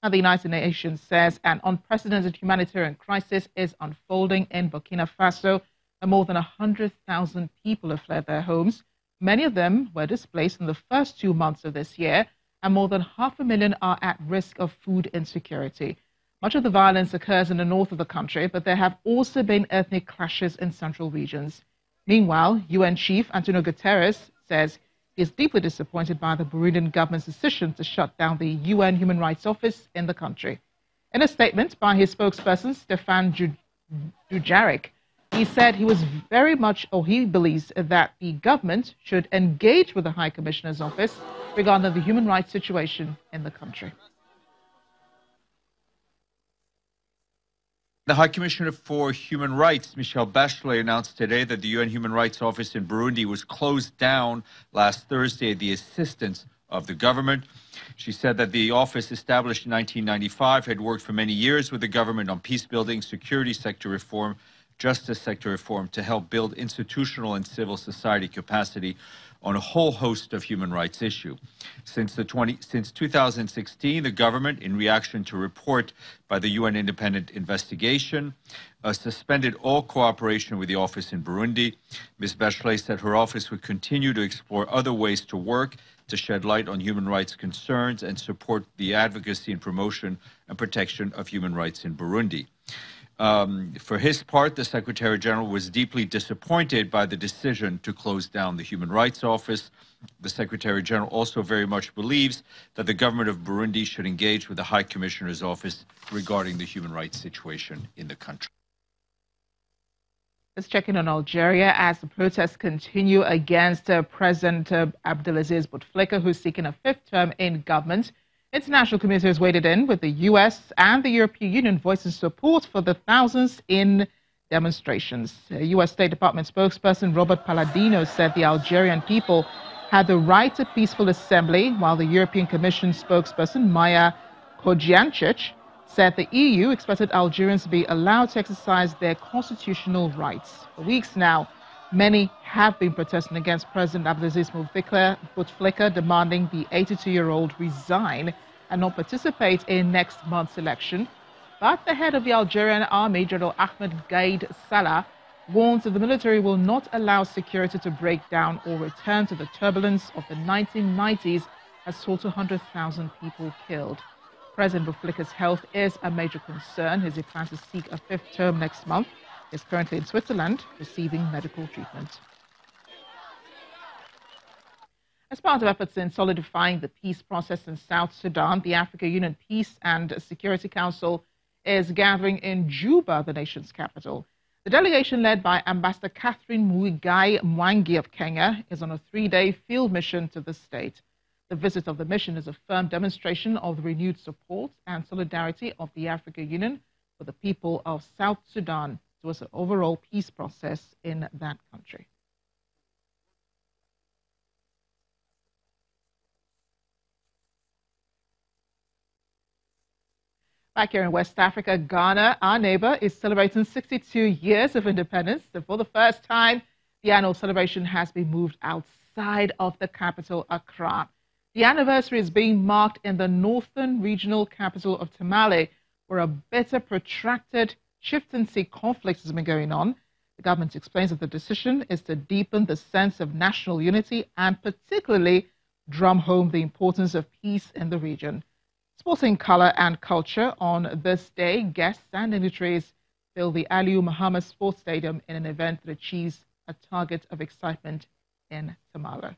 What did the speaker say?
And the United Nations says an unprecedented humanitarian crisis is unfolding in Burkina Faso, and more than 100,000 people have fled their homes. Many of them were displaced in the first 2 months of this year, and more than 500,000 are at risk of food insecurity. Much of the violence occurs in the north of the country, but there have also been ethnic clashes in central regions. Meanwhile, UN Chief Antonio Guterres says he is deeply disappointed by the Burundian government's decision to shut down the UN Human Rights Office in the country. In a statement by his spokesperson, Stefan Dujarric, he said he believes that the government should engage with the High Commissioner's office regarding the human rights situation in the country. The High Commissioner for Human Rights, Michelle Bachelet, announced today that the UN Human Rights Office in Burundi was closed down last Thursday at the assistance of the government. She said that the office, established in 1995, had worked for many years with the government on peace building, security sector reform, justice sector reform to help build institutional and civil society capacity on a whole host of human rights issues. Since 2016, the government, in reaction to a report by the UN independent investigation, suspended all cooperation with the office in Burundi. Ms. Bachelet said her office would continue to explore other ways to work to shed light on human rights concerns and support the advocacy and promotion and protection of human rights in Burundi. For his part, the Secretary General was deeply disappointed by the decision to close down the Human Rights Office. The Secretary General also very much believes that the government of Burundi should engage with the High Commissioner's office regarding the human rights situation in the country. Let's check in on Algeria as the protests continue against President Abdelaziz Bouteflika, who's seeking a fifth term in government. International community has waded in, with the U.S. and the European Union voicing support for the thousands in demonstrations. U.S. State Department spokesperson Robert Palladino said the Algerian people had the right to peaceful assembly, while the European Commission spokesperson Maya Kojiancic said the EU expected Algerians to be allowed to exercise their constitutional rights. For weeks now, many have been protesting against President Abdelaziz Bouteflika, demanding the 82-year-old resign and not participate in next month's election. But the head of the Algerian army, General Ahmed Gaid Salah, warns that the military will not allow security to break down or return to the turbulence of the 1990s that saw 200,000 people killed. President Bouteflika's health is a major concern as he plans to seek a fifth term next month. He is currently in Switzerland receiving medical treatment. As part of efforts in solidifying the peace process in South Sudan, the African Union Peace and Security Council is gathering in Juba, the nation's capital. The delegation, led by Ambassador Catherine Muigai Mwangi of Kenya, is on a 3-day field mission to the state. The visit of the mission is a firm demonstration of the renewed support and solidarity of the African Union for the people of South Sudan towards an overall peace process in that country. Back here in West Africa, Ghana, our neighbor, is celebrating 62 years of independence. And for the first time, the annual celebration has been moved outside of the capital, Accra. The anniversary is being marked in the northern regional capital of Tamale, where a bitter, protracted chieftaincy conflict has been going on. The government explains that the decision is to deepen the sense of national unity and particularly drum home the importance of peace in the region. Sporting color and culture on this day, guests and dignitaries fill the Aliyu Muhammad Sports Stadium in an event that achieves a target of excitement in Tamale.